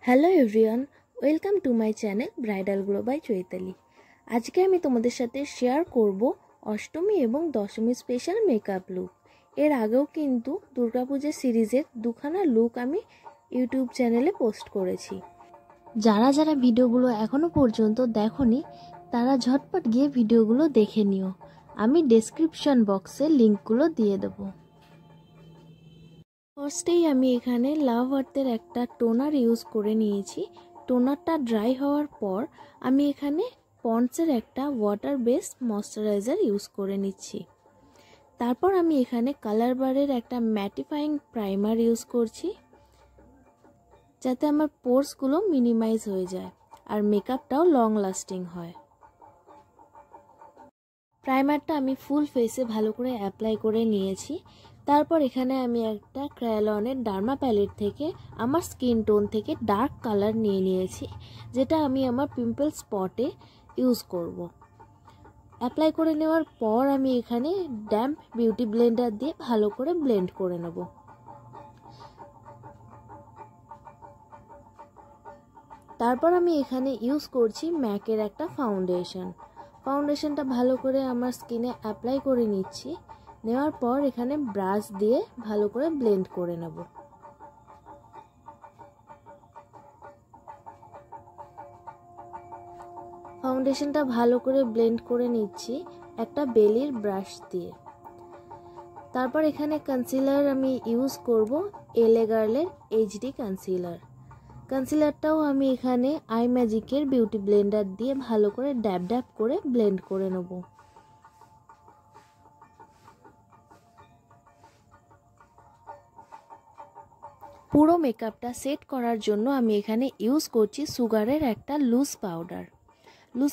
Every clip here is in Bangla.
Hello everyone, welcome to my channel bridal glow by Chaitali. আজকে আমি তোমাদের সাথে শেয়ার করব অষ্টমী এবং দশমী স্পেশাল মেকআপ লুক। এর আগেও কিন্তু দুর্গাপূজার সিরিজের দুখানা লুক আমি ইউটিউব চ্যানেলে পোস্ট করেছি। যারা যারা ভিডিওগুলো এখনও পর্যন্ত দেখোনি তারা ঝটপট গিয়ে ভিডিওগুলো দেখে নিও। আমি ডেসক্রিপশন বক্সে লিঙ্কগুলো দিয়ে দেবো। ফার্স্টেই আমি এখানে লাভ আর্থের একটা টোনার ইউজ করে নিয়েছি। টোনারটা ড্রাই হওয়ার পর আমি এখানে পন্ডসের একটা ওয়াটার বেস ময়শ্চারাইজার ইউজ করে নিচ্ছি। তারপর আমি এখানে কালার বারের একটা ম্যাটিফাইং প্রাইমার ইউজ করছি, যাতে আমার পোরসগুলো মিনিমাইজ হয়ে যায় আর মেকআপটাও লং লাস্টিং হয়। প্রাইমারটা আমি ফুল ফেসে ভালো করে অ্যাপ্লাই করে নিয়েছি। তারপর এখানে আমি একটা ক্রায়োলনের ডার্মা প্যালেট থেকে আমার স্কিন টোন থেকে ডার্ক কালার নিয়ে নিয়েছি, যেটা আমি আমার পিম্পল স্পটে ইউজ করব। অ্যাপ্লাই করে নেওয়ার পর আমি এখানে ড্যাম্প বিউটি ব্লেন্ডার দিয়ে ভালো করে ব্লেন্ড করে নেব। তারপর আমি এখানে ইউজ করছি ম্যাকের একটা ফাউন্ডেশনটা ভালো করে আমার স্কিনে অ্যাপ্লাই করে নিচ্ছি। নেওয়ার পর এখানে ব্রাশ দিয়ে ভালো করে ব্লেন্ড করে নেব। ফাউন্ডেশনটা ভালো করে ব্লেন্ড করে নিচ্ছি একটা বেলির ব্রাশ দিয়ে। তারপর এখানে কনসিলার আমি ইউজ করব এলএ গার্লের এইচডি কনসিলারটাও আমি এখানে আই ম্যাজিকের বিউটি ব্লেন্ডার দিয়ে ভালো করে ড্যাব ড্যাব করে ব্লেন্ড করে নেব। পুরো মেকআপটা সেট করার জন্য আমি এখানে ইউজ করছি সুগারের একটা লুজ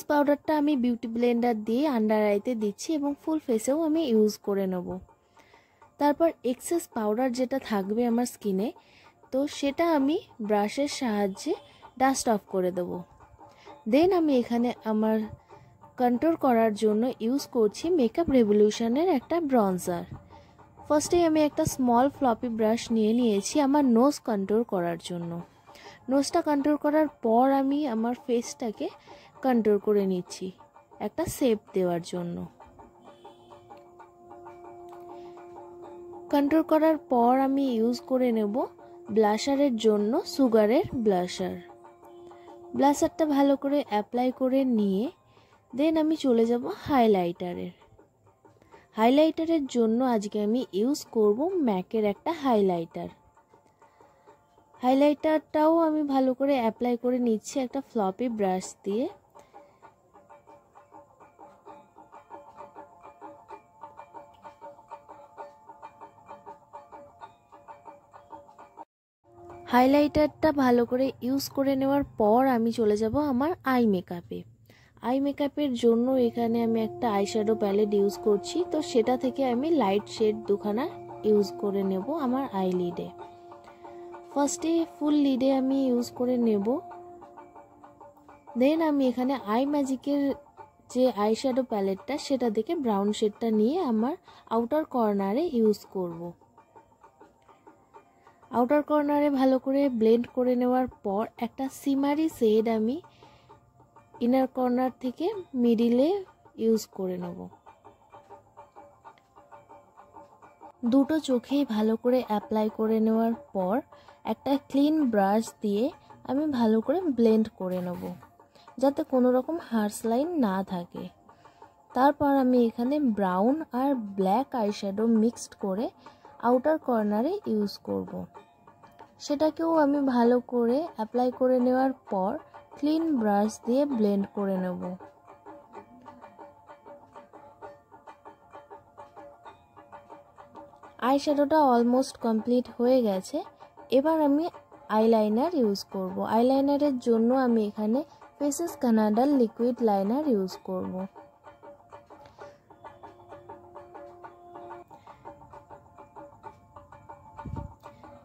পাউডারটা আমি বিউটি ব্লেন্ডার দিয়ে আন্ডার আইতে দিচ্ছি এবং ফুল ফেসেও আমি ইউজ করে নেব। তারপর এক্সেস পাউডার যেটা থাকবে আমার স্কিনে, তো সেটা আমি ব্রাশের সাহায্যে ডাস্ট অফ করে দেব। দেন আমি এখানে আমার কন্ট্রোল করার জন্য ইউজ করছি মেকআপ রেভলিউশনের একটা ব্রঞ্জার। ফার্স্টে আমি একটা স্মল ফ্লপি ব্রাশ নিয়ে নিয়েছি আমার নোজ কন্ট্রোল করার জন্য। নোজটা কন্ট্রোল করার পর আমি আমার ফেসটাকে কন্ট্রোল করে নিচ্ছি একটা শেপ দেওয়ার জন্য। কন্ট্রোল করার পর আমি ইউজ করে নেব ব্লাশারের জন্য সুগারের ব্লাশারটা ভালো করে অ্যাপ্লাই করে নিয়ে দেন আমি চলে যাব হাইলাইটারের জন্য আজকে আমি ইউজ করব ম্যাকের একটা হাইলাইটারটাও আমি ভালো করে অ্যাপ্লাই করে নিচ্ছি একটা ফ্লপি ব্রাশ দিয়ে। হাইলাইটারটা ভালো করে ইউজ করে নেওয়ার পর আমি চলে যাব আমার আই মেকআপের জন্য এখানে আমি একটা আইশ্যাডো প্যালেট ইউজ করছি, তো সেটা থেকে আমি লাইট শেড দুখানা ইউজ করে নেব আমার আইলিডে। ফার্স্টে ফুল লিডে আমি ইউজ করে নেব। দেন আমি এখানে আই ম্যাজিকের যে আইশ্যাডো প্যালেটটা সেটা থেকে ব্রাউন শেডটা নিয়ে আমার আউটার কর্নারে ইউজ করব। আউটার কর্নারে ভালো করে ব্লেন্ড করে নেওয়ার পর একটা সিমারি শেড আমি ইনার কর্নার থেকে মিডিলে ইউজ করে নেব। দুটো চোখেই ভালো করে অ্যাপ্লাই করে নেওয়ার পর একটা ক্লিন ব্রাশ দিয়ে আমি ভালো করে ব্লেন্ড করে নেব, যাতে কোনো রকম হার্শ লাইন না থাকে। তারপর আমি এখানে ব্রাউন আর ব্ল্যাক আইশ্যাডো মিক্সড করে আউটার কর্নারে ইউজ করব। সেটাকেও আমি ভালো করে অ্যাপ্লাই করে নেওয়ার পর ক্লিন ব্রাশ দিয়ে ব্লেন্ড করে নেব। আইশ্যাডোটা অলমোস্ট কমপ্লিট হয়ে গেছে। এবার আমি আইলাইনার ইউজ করব। আইলাইনারের জন্য আমি এখানে ফেসেস কানাডার লিকুইড লাইনার ইউজ করব।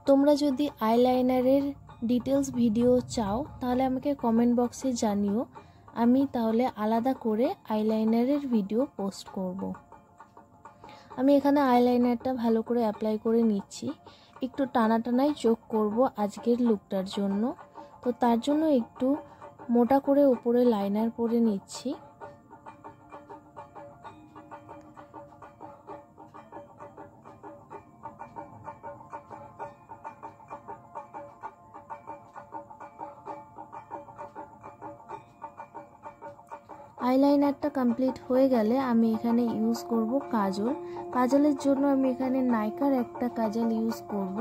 তোমরা যদি আইলাইনারের ডিটেলস ভিডিও চাও তাহলে আমাকে কমেন্ট বক্সে জানিও, আমি তাহলে আলাদা করে আইলাইনারের ভিডিও পোস্ট করব। আমি এখানে আইলাইনারটা ভালো করে অ্যাপ্লাই করে নিচ্ছি। একটু টানাটানাই চোখ করব আজকের লুকটার জন্য, তো তো তার জন্য একটু মোটা করে উপরে লাইনার পরে নিচ্ছি। আইলাইনারটা কমপ্লিট হয়ে গেলে আমি এখানে ইউজ করব কাজল। কাজলের জন্য আমি এখানে নাইকার একটা কাজল ইউজ করব।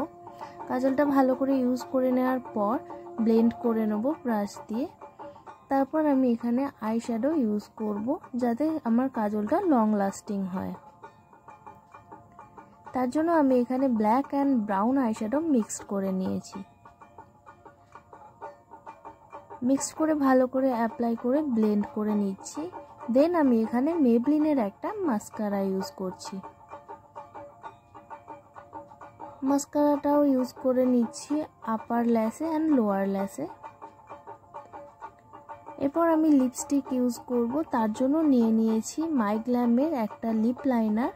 কাজলটা ভালো করে ইউজ করে নেওয়ার পর ব্লেন্ড করে নেব ব্রাশ দিয়ে। তারপর আমি এখানে আই শ্যাডো ইউজ করব যাতে আমার কাজলটা লং লাস্টিং হয়। তার জন্য আমি এখানে black and brown eye shadow mixed করে নিয়েছি। মিক্সড করে ভালো করে অ্যাপ্লাই করে ব্লেন্ড করে নিচ্ছি। দেন আমি এখানে মেবলিনের একটা মাস্কারা ইউজ করছি। মাস্কারাটাও ইউজ করে নিচ্ছি আপার ল্যাশে অ্যান্ড লোয়ার ল্যাশে। এরপর আমি লিপস্টিক ইউজ করব। তার জন্য নিয়ে নিয়েছি মাই গ্ল্যামের একটা লিপ লাইনার।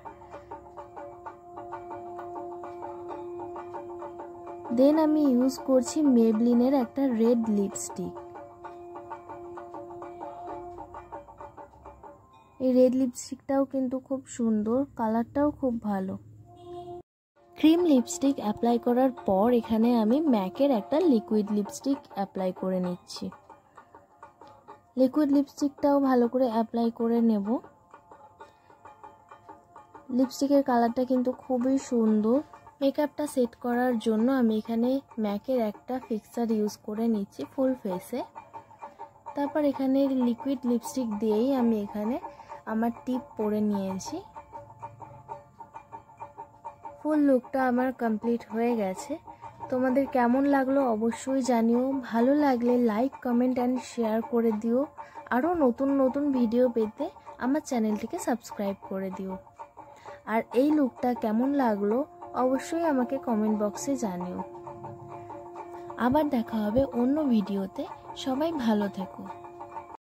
দেন আমি ইউজ করছি মেবলিনের একটা রেড লিপস্টিক। এই রেড লিপস্টিকটাও কিন্তু খুব সুন্দর, কালারটাও খুব ভালো। ক্রিম লিপস্টিক অ্যাপ্লাই করার পর এখানে আমি ম্যাকের একটা লিকুইড লিপস্টিক অ্যাপ্লাই করে নিচ্ছি। লিকুইড লিপস্টিকটাও ভালো করে অ্যাপ্লাই করে নেব। লিপস্টিকের কালারটা কিন্তু খুবই সুন্দর। মেকআপটা সেট করার জন্য আমি এখানে ম্যাকের একটা ফিক্সার ইউজ করে নিচ্ছি ফুল ফেসে। তারপর এখানে লিকুইড লিপস্টিক দিয়েই আমি এখানে আমার টিপ পরে নিয়েছি। ফুল লুকটা আমার কমপ্লিট হয়ে গেছে। তোমাদের কেমন লাগলো অবশ্যই জানিও। ভালো লাগলে লাইক, কমেন্ট অ্যান্ড শেয়ার করে দিও। আরও নতুন নতুন ভিডিও পেতে আমার চ্যানেলটিকে সাবস্ক্রাইব করে দিও। আর এই লুকটা কেমন লাগলো অবশ্যই আমাকে কমেন্ট বক্সে জানিও। আবার দেখা হবে অন্য ভিডিওতে। সবাই ভালো থেকো।